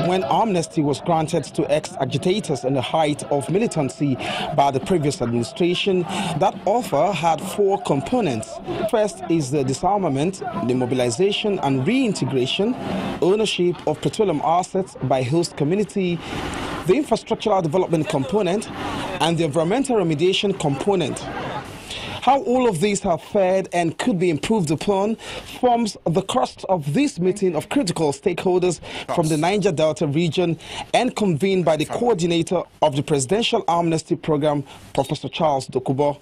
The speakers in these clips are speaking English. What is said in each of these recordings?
when amnesty was granted to ex-agitators in the height of militancy by the previous administration, that offer had 4 components. First is the disarmament, demobilization and reintegration, ownership of petroleum assets by host community, the infrastructural development component, and the environmental remediation component. How all of these have fared and could be improved upon forms the crust of this meeting of critical stakeholders from the Niger Delta region and convened by the coordinator of the Presidential Amnesty Program, Professor Charles Dokubo.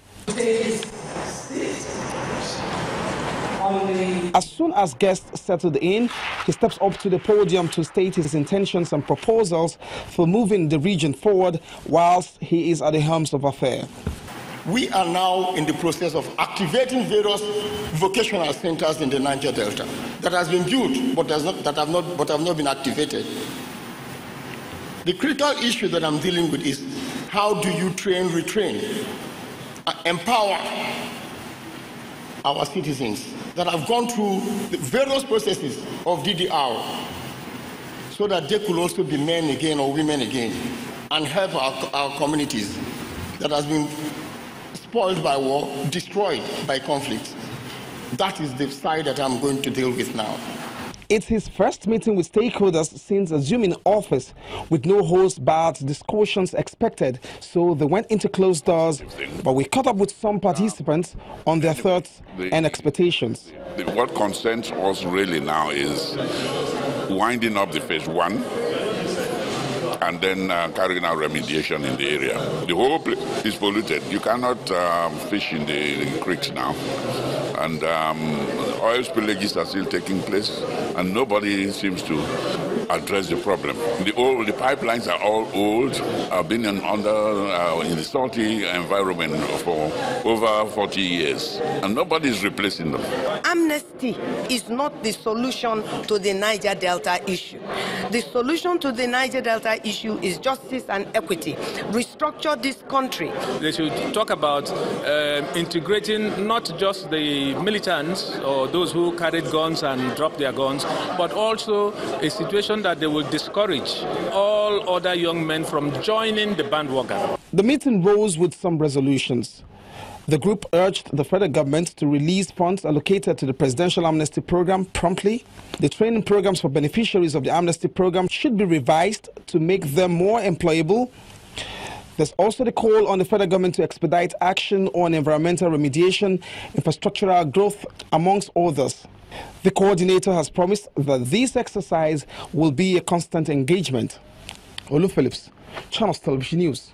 As soon as guests settled in, he steps up to the podium to state his intentions and proposals for moving the region forward whilst he is at the helm of affairs. We are now in the process of activating various vocational centers in the Niger Delta that has been built but have not been activated. The critical issue that I'm dealing with is how do you train, retrain, empower our citizens that have gone through the various processes of DDR so that they could also be men again or women again and help our communities that has been spoiled by war, destroyed by conflict. That is the side that I'm going to deal with now. It's his first meeting with stakeholders since assuming office, with no holds barred discussions expected, so they went into closed doors, but we caught up with some participants on their thoughts and expectations. What concerns us really now is winding up the phase 1 and then carrying out remediation in the area. The whole place is polluted. You cannot fish in the creeks now. And oil spillages are still taking place, and nobody seems to address the problem. The pipelines are all old, have been in the salty environment for over 40 years, and nobody is replacing them. Amnesty is not the solution to the Niger Delta issue. The solution to the Niger Delta issue is justice and equity. Restructure this country. They should talk about integrating not just the militants or those who carried guns and dropped their guns, but also a situation that they will discourage all other young men from joining the bandwagon. The meeting rose with some resolutions. The group urged the federal government to release funds allocated to the Presidential Amnesty Program promptly. The training programs for beneficiaries of the Amnesty Program should be revised to make them more employable. There's also the call on the federal government to expedite action on environmental remediation, infrastructural growth, amongst others. The coordinator has promised that this exercise will be a constant engagement. Olu Phillips, Channels Television News.